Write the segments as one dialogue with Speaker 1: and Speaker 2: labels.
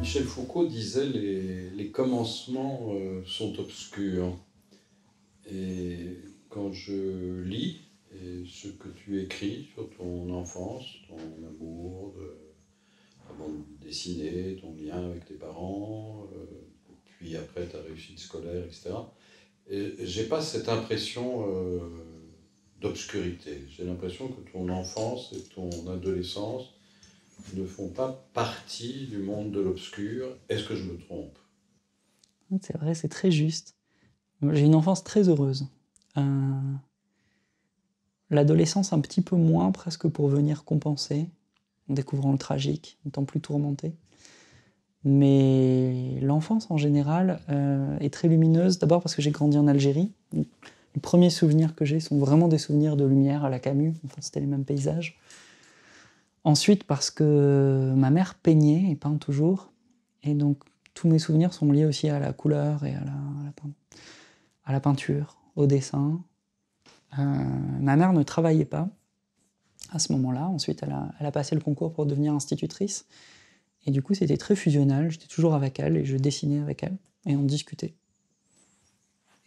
Speaker 1: Michel Foucault disait les commencements sont obscurs. Et quand je lis ce que tu écris sur ton enfance, ton amour de la bande dessinée, ton lien avec tes parents, puis après ta réussite scolaire, etc., et j'ai pas cette impression d'obscurité. J'ai l'impression que ton enfance et ton adolescence ne font pas partie du monde de l'obscur. Est-ce que je me trompe?
Speaker 2: C'est vrai, c'est très juste. J'ai une enfance très heureuse. L'adolescence un petit peu moins, presque pour venir compenser, en découvrant le tragique, étant plus tourmenté. Mais l'enfance en général est très lumineuse, d'abord parce que j'ai grandi en Algérie. Les premiers souvenirs que j'ai sont vraiment des souvenirs de lumière à la Camus, enfin c'était les mêmes paysages. Ensuite parce que ma mère peignait et peint toujours, et donc tous mes souvenirs sont liés aussi à la couleur et à la peinture, au dessin. Ma mère ne travaillait pas à ce moment-là. Ensuite, elle a passé le concours pour devenir institutrice. Et du coup, c'était très fusionnel. J'étais toujours avec elle et je dessinais avec elle. Et on discutait.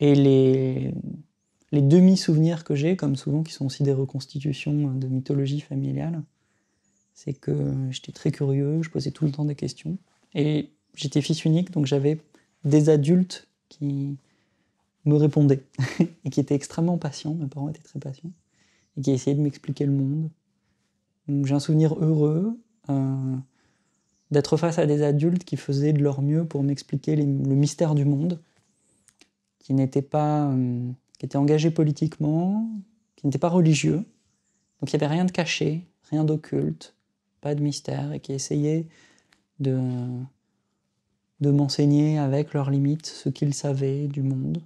Speaker 2: Et les demi-souvenirs que j'ai, comme souvent, qui sont aussi des reconstitutions de mythologie familiale, c'est que j'étais très curieux, je posais tout le temps des questions. Et j'étais fils unique, donc j'avais des adultes qui me répondaient et qui étaient extrêmement patients. Mes parents étaient très patients et qui essayaient de m'expliquer le monde. Donc j'ai un souvenir heureux d'être face à des adultes qui faisaient de leur mieux pour m'expliquer le mystère du monde, qui n'étaient pas, qui étaient engagés politiquement, qui n'étaient pas religieux. Donc il n'y avait rien de caché, rien d'occulte, pas de mystère, et qui essayaient de m'enseigner avec leurs limites ce qu'ils savaient du monde.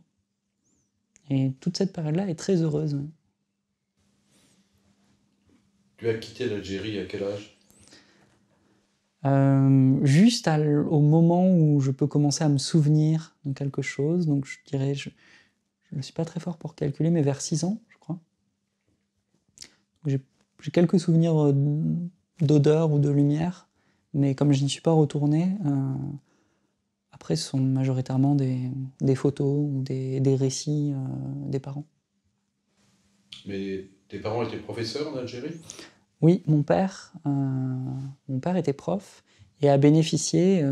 Speaker 2: Et toute cette période-là est très heureuse.
Speaker 1: Tu as quitté l'Algérie à quel âge?
Speaker 2: Juste au moment où je peux commencer à me souvenir de quelque chose, donc je dirais, je ne suis pas très fort pour calculer, mais vers 6 ans, je crois. J'ai quelques souvenirs d'odeur ou de lumière, mais comme je n'y suis pas retourné, après ce sont majoritairement des photos ou des récits des parents.
Speaker 1: Mais tes parents étaient professeurs en Algérie?
Speaker 2: Oui, mon père était prof et a bénéficié,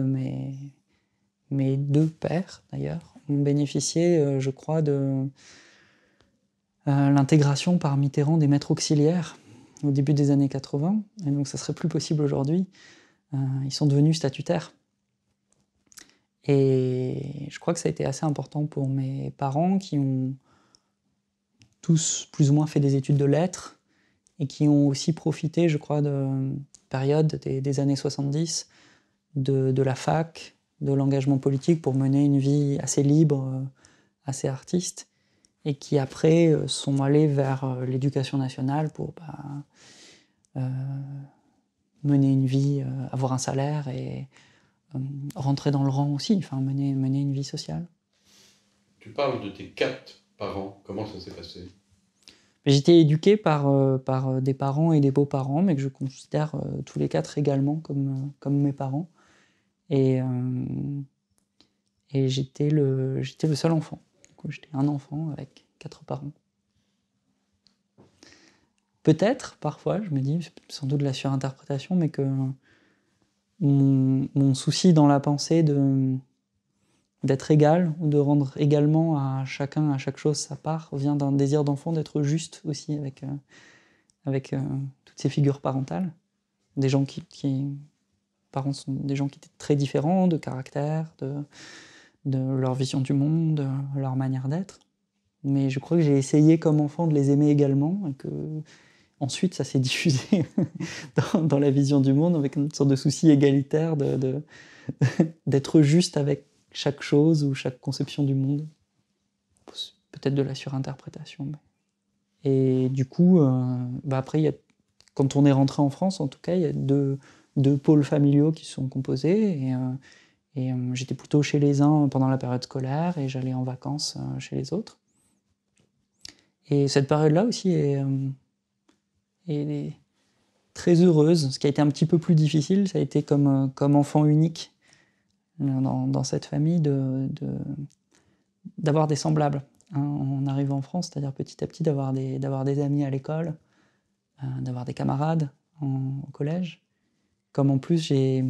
Speaker 2: mes deux pères d'ailleurs, ont bénéficié, je crois, de l'intégration par Mitterrand des maîtres auxiliaires au début des années 80, et donc ça serait plus possible aujourd'hui. Ils sont devenus statutaires. Et je crois que ça a été assez important pour mes parents qui ont tous plus ou moins fait des études de lettres et qui ont aussi profité, je crois, de période des années 70, de la fac, de l'engagement politique pour mener une vie assez libre, assez artiste, et qui après sont allés vers l'éducation nationale pour mener une vie, avoir un salaire et rentrer dans le rang aussi, enfin mener une vie sociale.
Speaker 1: Tu parles de tes 4 parents. Comment ça s'est passé?
Speaker 2: J'ai été éduqué par des parents et des beaux-parents, mais que je considère tous les 4 également comme mes parents. Et j'étais le seul enfant. Du coup, j'étais un enfant avec 4 parents. Peut-être, parfois, je me dis, c'est sans doute de la surinterprétation, mais que mon souci dans la pensée d'être égal, ou de rendre également à chacun, à chaque chose sa part, vient d'un désir d'enfant d'être juste aussi avec toutes ces figures parentales. Des gens parents sont des gens qui étaient très différents de caractère, de leur vision du monde, de leur manière d'être. Mais je crois que j'ai essayé comme enfant de les aimer également, et que ensuite ça s'est diffusé dans la vision du monde avec une sorte de souci égalitaire d'être juste avec chaque chose ou chaque conception du monde. Peut-être de la surinterprétation. Et du coup, après, quand on est rentré en France, en tout cas, il y a deux pôles familiaux qui se sont composés. Et j'étais plutôt chez les uns pendant la période scolaire et j'allais en vacances chez les autres. Et cette période-là aussi est très heureuse. Ce qui a été un petit peu plus difficile, ça a été comme enfant unique, dans cette famille d'avoir des semblables, hein, en arrivant en France, c'est-à-dire petit à petit d'avoir des amis à l'école, d'avoir des camarades au collège. Comme en plus j'étais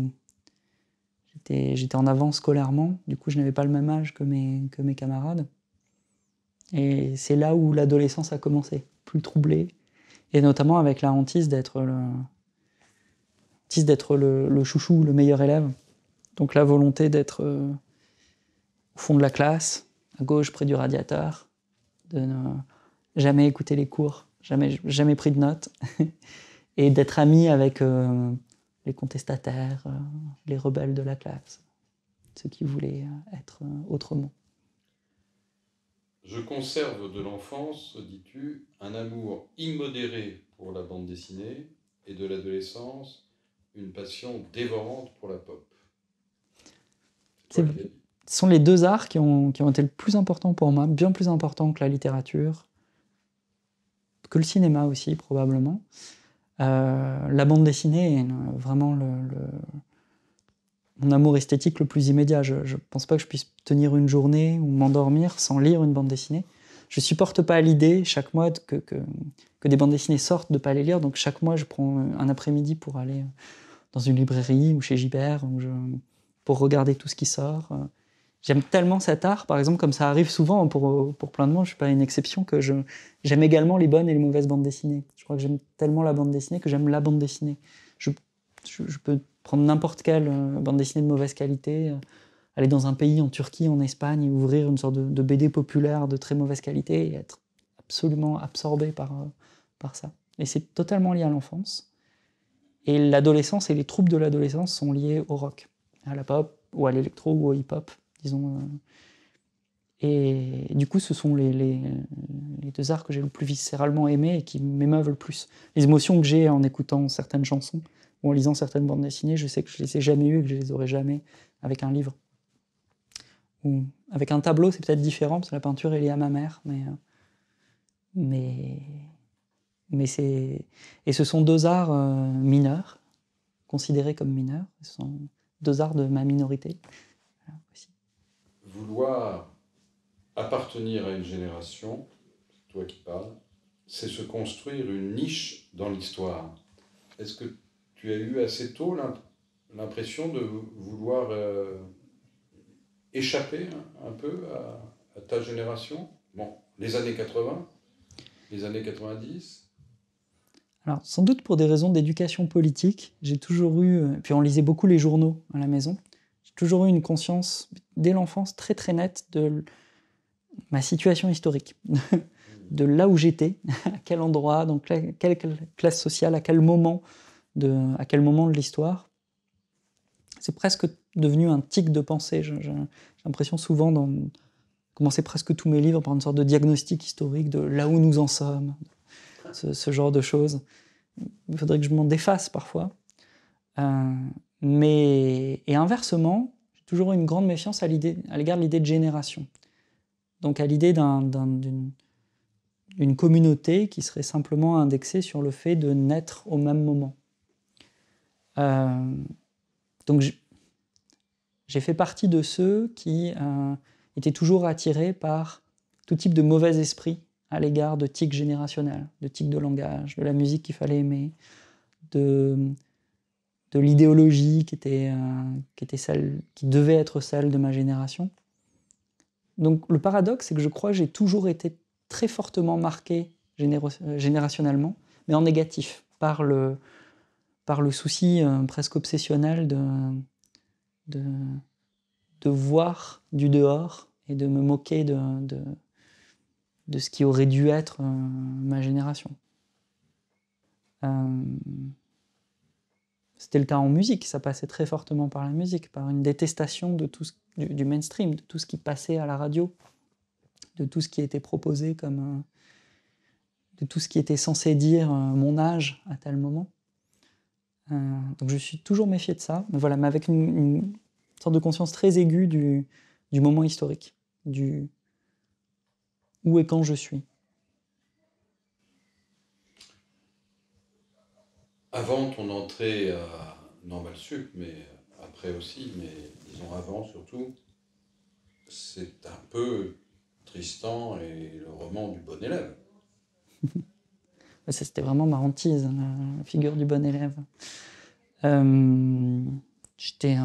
Speaker 2: en avance scolairement, du coup je n'avais pas le même âge que mes camarades. Et c'est là où l'adolescence a commencé, plus troublée, et notamment avec la hantise d'être le chouchou, le meilleur élève. Donc la volonté d'être au fond de la classe, à gauche près du radiateur, de ne jamais écouter les cours, jamais pris de notes, et d'être ami avec les contestataires, les rebelles de la classe, ceux qui voulaient être autrement.
Speaker 1: Je conserve de l'enfance, dis-tu, un amour immodéré pour la bande dessinée et de l'adolescence, une passion dévorante pour la pop.
Speaker 2: Ce sont les deux arts qui ont été le plus importants pour moi, bien plus importants que la littérature, que le cinéma aussi probablement. La bande dessinée est vraiment mon amour esthétique le plus immédiat. Je ne pense pas que je puisse tenir une journée ou m'endormir sans lire une bande dessinée. Je ne supporte pas l'idée chaque mois que des bandes dessinées sortent de ne pas les lire. Donc chaque mois, je prends un après-midi pour aller dans une librairie ou chez Gibert pour regarder tout ce qui sort. J'aime tellement cet art, par exemple, comme ça arrive souvent pour plein de monde, je ne suis pas une exception, que j'aime également les bonnes et les mauvaises bandes dessinées. Je crois que j'aime tellement la bande dessinée que j'aime la bande dessinée. Je peux prendre n'importe quelle bande dessinée de mauvaise qualité, aller dans un pays, en Turquie, en Espagne, et ouvrir une sorte de BD populaire de très mauvaise qualité et être absolument absorbé par ça. Et c'est totalement lié à l'enfance. Et l'adolescence et les troubles de l'adolescence sont liés au rock, à la pop, ou à l'électro, ou au hip-hop, disons. Et du coup, ce sont les deux arts que j'ai le plus viscéralement aimés et qui m'émeuvent le plus. Les émotions que j'ai en écoutant certaines chansons ou en lisant certaines bandes dessinées, je sais que je les ai jamais eues et que je les aurai jamais avec un livre. Ou avec un tableau, c'est peut-être différent, parce que la peinture est liée à ma mère, mais c'est... Et ce sont deux arts mineurs, considérés comme mineurs. Ce sont deux arts de ma minorité. Voilà, aussi.
Speaker 1: Vouloir appartenir à une génération, c'est toi qui parles, c'est se construire une niche dans l'histoire. Est-ce que tu as eu assez tôt l'impression de vouloir échapper un peu à ta génération? Bon, les années 80, les années 90.
Speaker 2: Alors, sans doute pour des raisons d'éducation politique, j'ai toujours eu, puis on lisait beaucoup les journaux à la maison, j'ai toujours eu une conscience, dès l'enfance, très très nette de ma situation historique, de là où j'étais, à quel endroit, dans quelle classe sociale, à quel moment de l'histoire. C'est presque devenu un tic de pensée. J'ai l'impression souvent de commencer presque tous mes livres par une sorte de diagnostic historique de là où nous en sommes, ce genre de choses. Il faudrait que je m'en défasse parfois. Et inversement, j'ai toujours eu une grande méfiance à l'égard de l'idée de génération. Donc à l'idée d'une communauté qui serait simplement indexée sur le fait de naître au même moment. Donc j'ai fait partie de ceux qui étaient toujours attirés par tout type de mauvais esprit à l'égard de tics générationnels, de tics de langage, de la musique qu'il fallait aimer, de l'idéologie qui était celle, qui devait être celle de ma génération. Donc le paradoxe, c'est que je crois que j'ai toujours été très fortement marqué générationnellement, mais en négatif, par le souci presque obsessionnel de voir du dehors et de me moquer de ce qui aurait dû être ma génération. C'était le cas en musique, ça passait très fortement par la musique, par une détestation de tout du mainstream, de tout ce qui passait à la radio, de tout ce qui était proposé de tout ce qui était censé dire mon âge à tel moment. Donc je suis toujours méfié de ça, mais voilà, mais avec une sorte de conscience très aiguë du moment historique, du où et quand je suis.
Speaker 1: Avant ton entrée à Normal Sup, mais après aussi, mais disons avant surtout, c'est un peu Tristan et le roman du bon élève.
Speaker 2: C'était vraiment ma hantise, la figure du bon élève. Euh, j'ai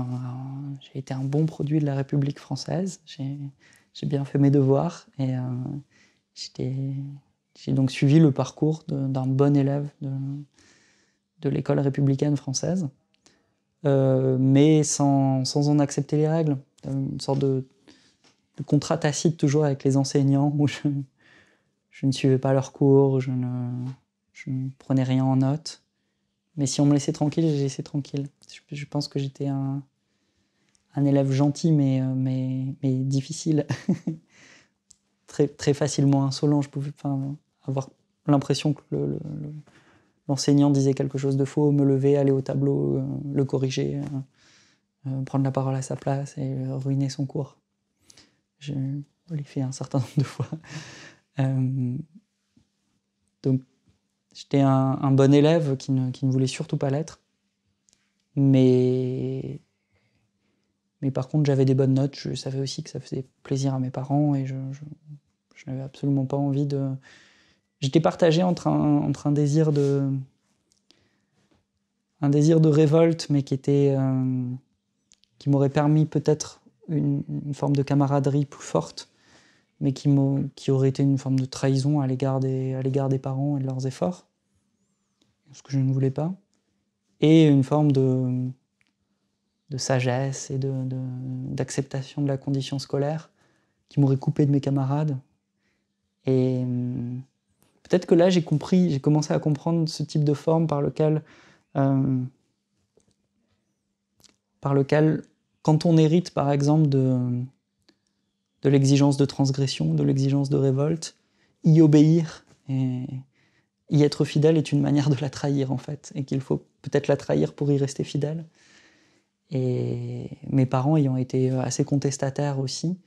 Speaker 2: été un bon produit de la République française. J'ai bien fait mes devoirs et j'ai donc suivi le parcours d'un bon élève de l'école républicaine française, mais sans en accepter les règles. Une sorte de contrat tacite toujours avec les enseignants où je ne suivais pas leurs cours, je ne prenais rien en note. Mais si on me laissait tranquille, j'ai laissé tranquille. Je pense que j'étais un élève gentil, mais difficile. Très, très facilement insolent. Je pouvais avoir l'impression que l'enseignant disait quelque chose de faux, me lever, aller au tableau, le corriger, prendre la parole à sa place et ruiner son cours. Je l'ai fait un certain nombre de fois. Donc, j'étais un bon élève qui ne voulait surtout pas l'être. Mais par contre, j'avais des bonnes notes. Je savais aussi que ça faisait plaisir à mes parents et je n'avais absolument pas envie de... J'étais partagé entre un désir de révolte, mais qui m'aurait permis peut-être une forme de camaraderie plus forte, mais qui aurait été une forme de trahison à l'égard des parents et de leurs efforts, ce que je ne voulais pas, et une forme de sagesse et d'acceptation de la condition scolaire qui m'aurait coupé de mes camarades. Et peut-être que là, j'ai commencé à comprendre ce type de forme par lequel, quand on hérite, par exemple, de l'exigence de transgression, de l'exigence de révolte, y obéir et y être fidèle est une manière de la trahir, en fait, et qu'il faut peut-être la trahir pour y rester fidèle. Et mes parents ayant été assez contestataires aussi,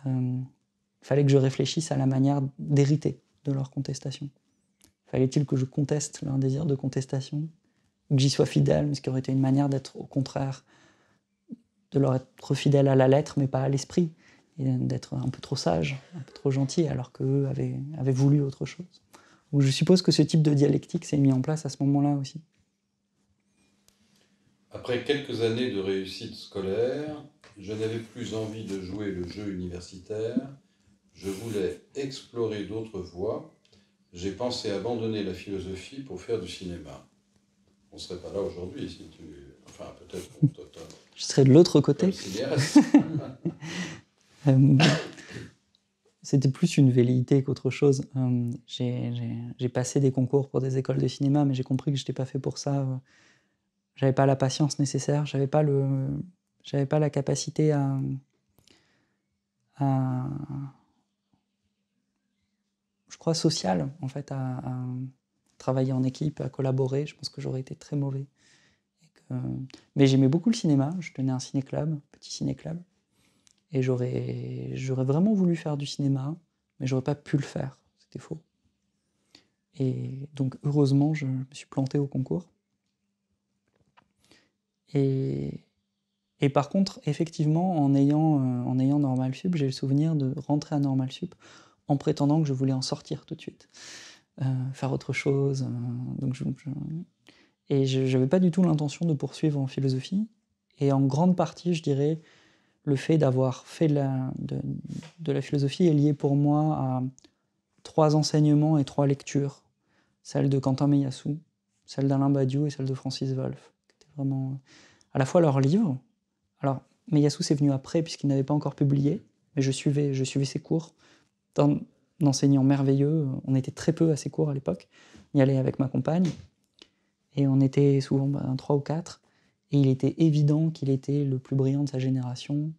Speaker 2: il fallait que je réfléchisse à la manière d'hériter de leur contestation. Fallait-il que je conteste leur désir de contestation, ou que j'y sois fidèle, mais ce qui aurait été une manière d'être, au contraire, de leur être fidèle à la lettre, mais pas à l'esprit, et d'être un peu trop sage, un peu trop gentil, alors qu'eux avaient voulu autre chose. Donc je suppose que ce type de dialectique s'est mis en place à ce moment-là aussi.
Speaker 1: Après quelques années de réussite scolaire, je n'avais plus envie de jouer le jeu universitaire. Je voulais explorer d'autres voies. J'ai pensé abandonner la philosophie pour faire du cinéma. On ne serait pas là aujourd'hui si tu... Enfin, peut-être qu'on
Speaker 2: je serais de l'autre côté. C'était plus une velléité qu'autre chose. J'ai passé des concours pour des écoles de cinéma, mais j'ai compris que je n'étais pas fait pour ça. J'avais pas la patience nécessaire, j'avais pas la capacité à je crois sociale, en fait, à travailler en équipe, à collaborer. Je pense que j'aurais été très mauvais. Mais j'aimais beaucoup le cinéma. Je tenais un ciné-club, petit ciné-club. Et j'aurais vraiment voulu faire du cinéma, mais j'aurais pas pu le faire. C'était faux. Et donc, heureusement, je me suis planté au concours. Et par contre, effectivement, en ayant Normal Sup, j'ai le souvenir de rentrer à Normal Sup en prétendant que je voulais en sortir tout de suite, faire autre chose. Donc et je n'avais pas du tout l'intention de poursuivre en philosophie. Et en grande partie, je dirais, le fait d'avoir fait de la philosophie est lié pour moi à 3 enseignements et 3 lectures. Celle de Quentin Meillassoux, celle d'Alain Badiou et celle de Francis Wolff. Qui étaient vraiment à la fois leurs livres. Alors, Meillassoux c'est venu après puisqu'il n'avait pas encore publié, mais je suivais ses cours d'un enseignant merveilleux. On était très peu à ses cours à l'époque. On y allait avec ma compagne et on était souvent 3 ou 4. Et il était évident qu'il était le plus brillant de sa génération.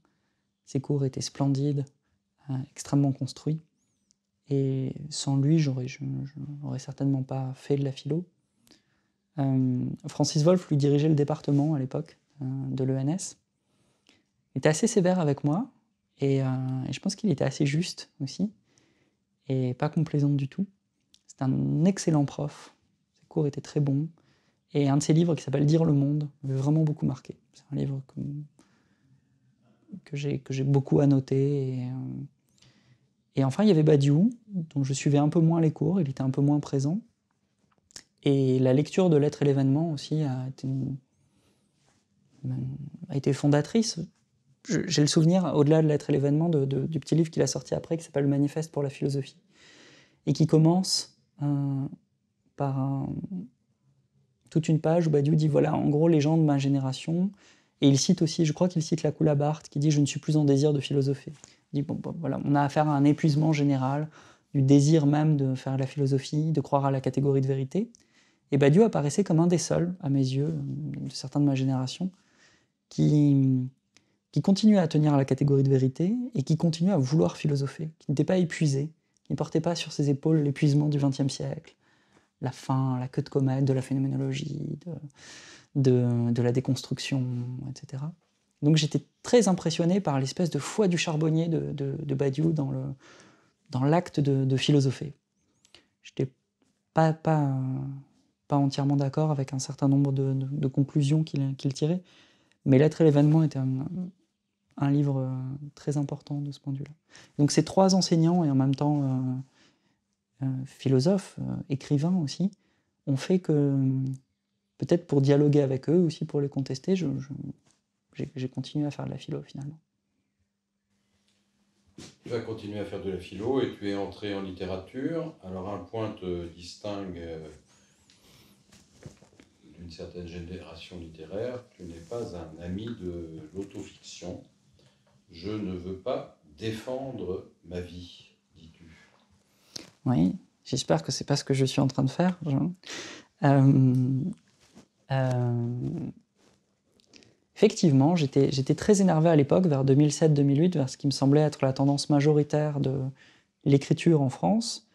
Speaker 2: Ses cours étaient splendides, extrêmement construits. Et sans lui, je n'aurais certainement pas fait de la philo. Francis Wolff lui dirigeait le département à l'époque de l'ENS. Il était assez sévère avec moi, et je pense qu'il était assez juste aussi, et pas complaisant du tout. C'était un excellent prof, ses cours étaient très bons, et un de ses livres qui s'appelle « Dire le monde » m'avait vraiment beaucoup marqué. C'est un livre que j'ai beaucoup annoté. Et enfin, il y avait Badiou, dont je suivais un peu moins les cours, il était un peu moins présent. Et la lecture de L'être et l'événement aussi a été fondatrice. J'ai le souvenir, au-delà de L'être et l'événement, du petit livre qu'il a sorti après, qui s'appelle Le Manifeste pour la philosophie, et qui commence par toute une page où Badiou dit, voilà, en gros, les gens de ma génération, et il cite aussi, je crois qu'il cite Lacula Barthes, qui dit « Je ne suis plus en désir de philosopher ». Il dit, bon, voilà, on a affaire à un épuisement général, du désir même de faire la philosophie, de croire à la catégorie de vérité. Et Badiou apparaissait comme un des seuls, à mes yeux, de certains de ma génération, qui continuait à tenir à la catégorie de vérité et qui continuait à vouloir philosopher, qui n'était pas épuisé, qui ne portait pas sur ses épaules l'épuisement du XXe siècle, la fin, la queue de comète de la phénoménologie, de la déconstruction, etc. Donc j'étais très impressionné par l'espèce de foi du charbonnier de Badiou dans l'acte de philosopher. Je n'étais pas entièrement d'accord avec un certain nombre de conclusions qu'il tirait, mais L'être et l'événement était un livre très important de ce point de vue-là. Donc ces trois enseignants, et en même temps philosophes, écrivains aussi, ont fait que, peut-être pour dialoguer avec eux, aussi pour les contester, j'ai continué à faire de la philo finalement.
Speaker 1: Tu as continué à faire de la philo et tu es entré en littérature. Alors un point te distingue d'une certaine génération littéraire, tu n'es pas un ami de l'autofiction. Je ne veux pas défendre ma vie, dis-tu.
Speaker 2: Oui, j'espère que c'est pas ce que je suis en train de faire, Jean. Effectivement, j'étais très énervé à l'époque, vers 2007-2008, vers ce qui me semblait être la tendance majoritaire de l'écriture en France,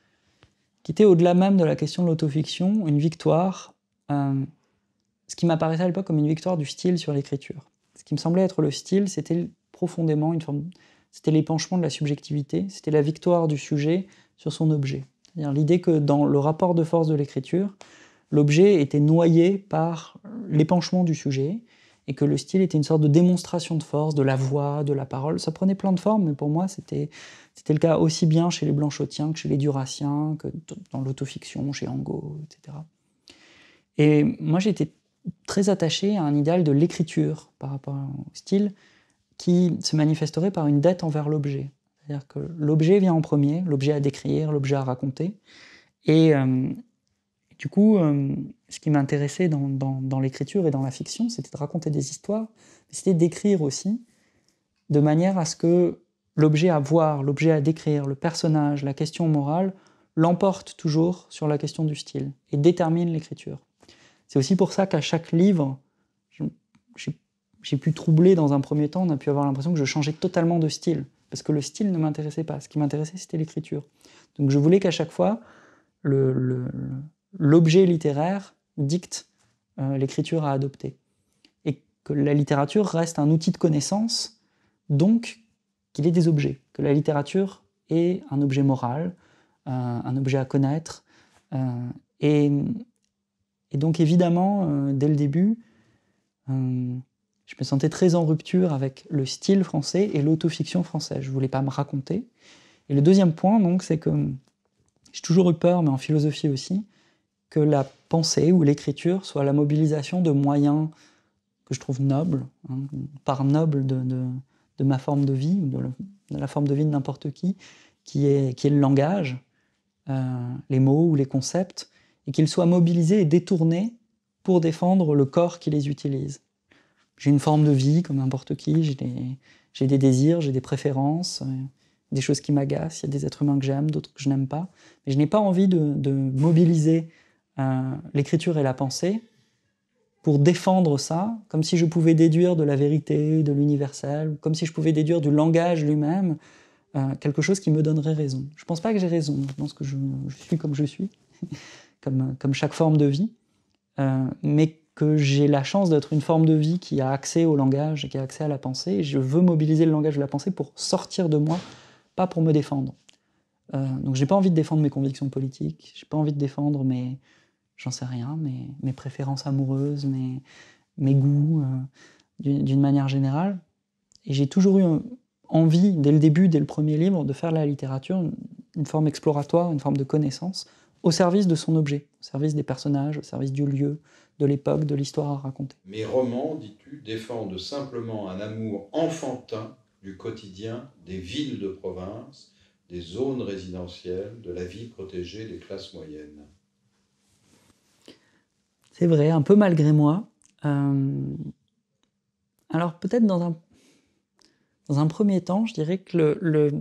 Speaker 2: qui était au-delà même de la question de l'autofiction, une victoire, ce qui m'apparaissait à l'époque comme une victoire du style sur l'écriture. Ce qui me semblait être le style, c'était profondément une forme, c'était l'épanchement de la subjectivité, c'était la victoire du sujet sur son objet. C'est-à-dire l'idée que dans le rapport de force de l'écriture, l'objet était noyé par l'épanchement du sujet, et que le style était une sorte de démonstration de force, de la voix, de la parole. Ça prenait plein de formes, mais pour moi, c'était le cas aussi bien chez les Blanchotiens que chez les Duraciens, que dans l'autofiction, chez Angot, etc. Et moi, j'étais très attaché à un idéal de l'écriture par rapport au style, qui se manifesterait par une dette envers l'objet. C'est-à-dire que l'objet vient en premier, l'objet à décrire, l'objet à raconter, et du coup, ce qui m'intéressait dans l'écriture et dans la fiction, c'était de raconter des histoires, mais c'était d'écrire aussi, de manière à ce que l'objet à voir, l'objet à décrire, le personnage, la question morale, l'emporte toujours sur la question du style, et détermine l'écriture. C'est aussi pour ça qu'à chaque livre, j'ai pu troubler dans un premier temps, on a pu avoir l'impression que je changeais totalement de style, parce que le style ne m'intéressait pas, ce qui m'intéressait c'était l'écriture. Donc je voulais qu'à chaque fois, l'objet littéraire dicte l'écriture à adopter. Et que la littérature reste un outil de connaissance, donc qu'il ait des objets. Que la littérature est un objet moral, un objet à connaître. Et donc évidemment, dès le début, je me sentais très en rupture avec le style français et l'autofiction française. Je ne voulais pas me raconter. Et le deuxième point, donc, c'est que j'ai toujours eu peur, mais en philosophie aussi, que la pensée ou l'écriture soit la mobilisation de moyens que je trouve nobles, part noble de ma forme de vie, ou de la forme de vie de n'importe qui est le langage, les mots ou les concepts, et qu'ils soient mobilisés et détournés pour défendre le corps qui les utilise. J'ai une forme de vie comme n'importe qui, j'ai des désirs, j'ai des préférences, des choses qui m'agacent, il y a des êtres humains que j'aime, d'autres que je n'aime pas, mais je n'ai pas envie de mobiliser l'écriture et la pensée pour défendre ça, comme si je pouvais déduire de la vérité, de l'universel, comme si je pouvais déduire du langage lui-même quelque chose qui me donnerait raison. Je ne pense pas que j'ai raison, je pense que je suis comme je suis, comme chaque forme de vie, mais que j'ai la chance d'être une forme de vie qui a accès au langage et qui a accès à la pensée, et je veux mobiliser le langage de la pensée pour sortir de moi, pas pour me défendre. Donc j'ai pas envie de défendre mes convictions politiques, j'ai pas envie de défendre j'en sais rien, mes préférences amoureuses, mes goûts, d'une manière générale. Et j'ai toujours eu envie, dès le début, dès le premier livre, de faire de la littérature une forme exploratoire, une forme de connaissance, au service de son objet, au service des personnages, au service du lieu, de l'époque, de l'histoire à raconter.
Speaker 1: Mes romans, dis-tu, défendent simplement un amour enfantin du quotidien des villes de province, des zones résidentielles, de la vie protégée des classes moyennes.
Speaker 2: C'est vrai, un peu malgré moi. Alors peut-être dans un premier temps, je dirais que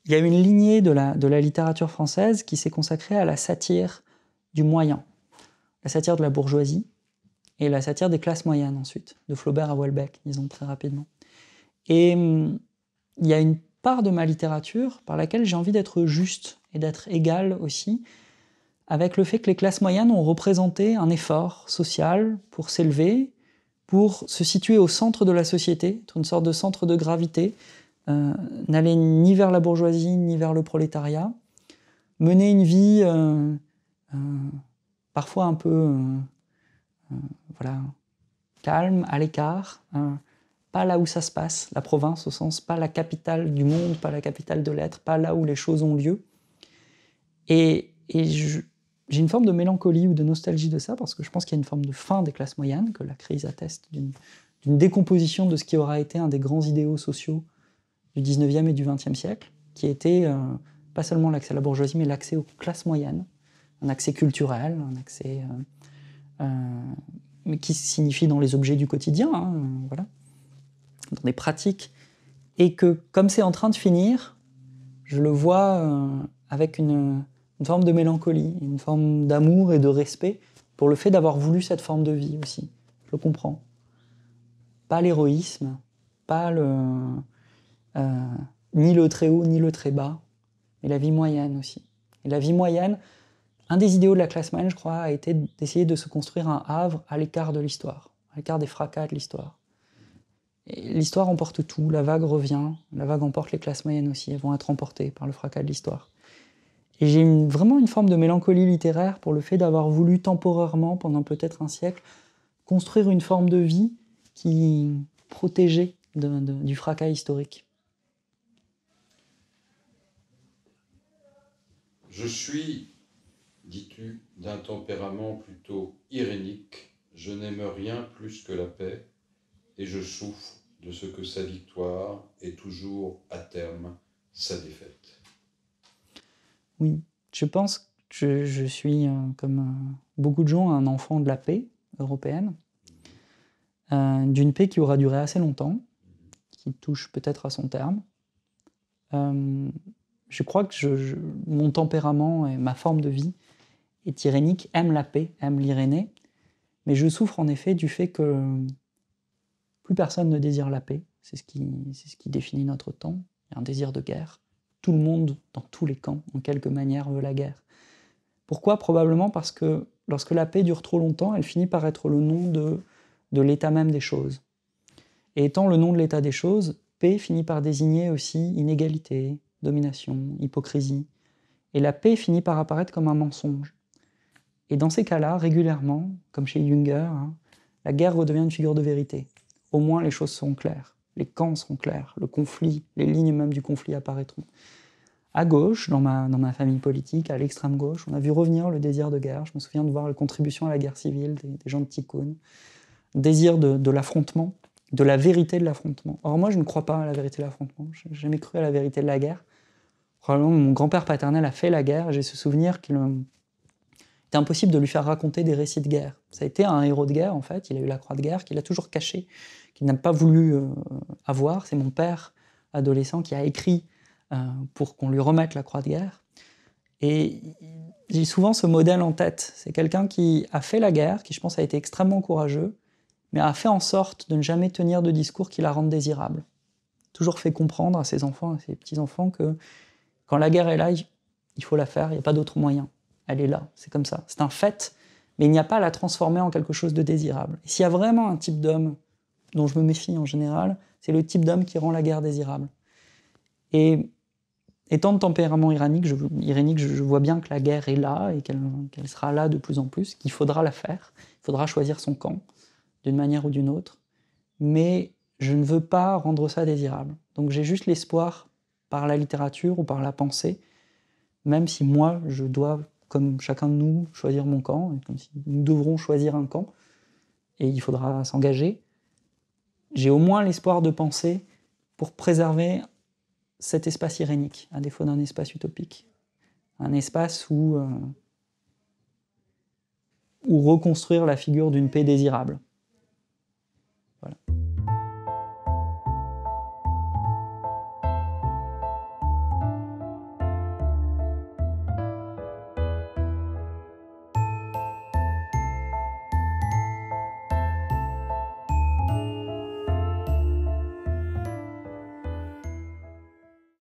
Speaker 2: il y a une lignée de la littérature française qui s'est consacrée à la satire du moyen, la satire de la bourgeoisie et la satire des classes moyennes ensuite, de Flaubert à Houellebecq, disons très rapidement. Et il y a une part de ma littérature par laquelle j'ai envie d'être juste et d'être égal aussi, avec le fait que les classes moyennes ont représenté un effort social pour s'élever, pour se situer au centre de la société, être une sorte de centre de gravité, n'aller ni vers la bourgeoisie ni vers le prolétariat, mener une vie parfois un peu calme, à l'écart, pas là où ça se passe, la province au sens pas la capitale du monde, pas la capitale de l'être, pas là où les choses ont lieu. Et j'ai une forme de mélancolie ou de nostalgie de ça, parce que je pense qu'il y a une forme de fin des classes moyennes, que la crise atteste d'une décomposition de ce qui aura été un des grands idéaux sociaux du 19e et du 20e siècle, qui était pas seulement l'accès à la bourgeoisie, mais l'accès aux classes moyennes, un accès culturel, un accès mais qui signifie dans les objets du quotidien, voilà, dans des pratiques, et que comme c'est en train de finir, je le vois avec une forme de mélancolie, une forme d'amour et de respect pour le fait d'avoir voulu cette forme de vie aussi. Je le comprends. Pas l'héroïsme, pas ni le très haut ni le très bas, mais la vie moyenne aussi. Et la vie moyenne, un des idéaux de la classe moyenne, je crois, a été d'essayer de se construire un havre à l'écart de l'histoire, à l'écart des fracas de l'histoire. Et l'histoire emporte tout, la vague revient, la vague emporte les classes moyennes aussi, elles vont être emportées par le fracas de l'histoire. Et j'ai vraiment une forme de mélancolie littéraire pour le fait d'avoir voulu temporairement, pendant peut-être un siècle, construire une forme de vie qui protégeait du fracas historique.
Speaker 1: Je suis, dis-tu, d'un tempérament plutôt irénique. Je n'aime rien plus que la paix, et je souffre de ce que sa victoire est toujours, à terme, sa défaite.
Speaker 2: Oui, je pense que je suis, comme beaucoup de gens, un enfant de la paix européenne, d'une paix qui aura duré assez longtemps, qui touche peut-être à son terme. Je crois que mon tempérament et ma forme de vie est irénique, aime la paix, aime l'Irénée, mais je souffre en effet du fait que plus personne ne désire la paix. C'est ce qui définit notre temps. Il y a un désir de guerre. Tout le monde, dans tous les camps, en quelque manière, veut la guerre. Pourquoi ? Probablement parce que lorsque la paix dure trop longtemps, elle finit par être le nom de l'état même des choses. Et étant le nom de l'état des choses, paix finit par désigner aussi inégalité, domination, hypocrisie. Et la paix finit par apparaître comme un mensonge. Et dans ces cas-là, régulièrement, comme chez Junger, la guerre redevient une figure de vérité. Au moins les choses seront claires, les camps seront clairs, le conflit, les lignes même du conflit apparaîtront. À gauche, dans ma famille politique, à l'extrême gauche, on a vu revenir le désir de guerre. Je me souviens de voir la contribution à la guerre civile des gens de Tikkun, désir de l'affrontement, de la vérité de l'affrontement. Or moi, je ne crois pas à la vérité de l'affrontement, je n'ai jamais cru à la vérité de la guerre. Probablement, mon grand-père paternel a fait la guerre, et j'ai ce souvenir qu'il était impossible de lui faire raconter des récits de guerre. Ça a été un héros de guerre, en fait, il a eu la croix de guerre, qu'il a toujours cachée, qu'il n'a pas voulu avoir. C'est mon père, adolescent, qui a écrit pour qu'on lui remette la croix de guerre. Et j'ai souvent ce modèle en tête. C'est quelqu'un qui a fait la guerre, qui je pense a été extrêmement courageux, mais a fait en sorte de ne jamais tenir de discours qui la rendent désirable. Toujours fait comprendre à ses enfants, à ses petits-enfants que quand la guerre est là, il faut la faire, il n'y a pas d'autre moyen. Elle est là, c'est comme ça. C'est un fait, mais il n'y a pas à la transformer en quelque chose de désirable. Et s'il y a vraiment un type d'homme dont je me méfie en général, c'est le type d'homme qui rend la guerre désirable. Et étant de tempérament irénique, je vois bien que la guerre est là et qu'elle sera là de plus en plus, qu'il faudra la faire, il faudra choisir son camp d'une manière ou d'une autre. mais je ne veux pas rendre ça désirable. Donc j'ai juste l'espoir, par la littérature ou par la pensée, même si moi, je dois, comme chacun de nous, choisir mon camp, et comme si nous devrons choisir un camp, et il faudra s'engager, j'ai au moins l'espoir de penser pour préserver cet espace irénique, à défaut d'un espace utopique. Un espace où reconstruire la figure d'une paix désirable.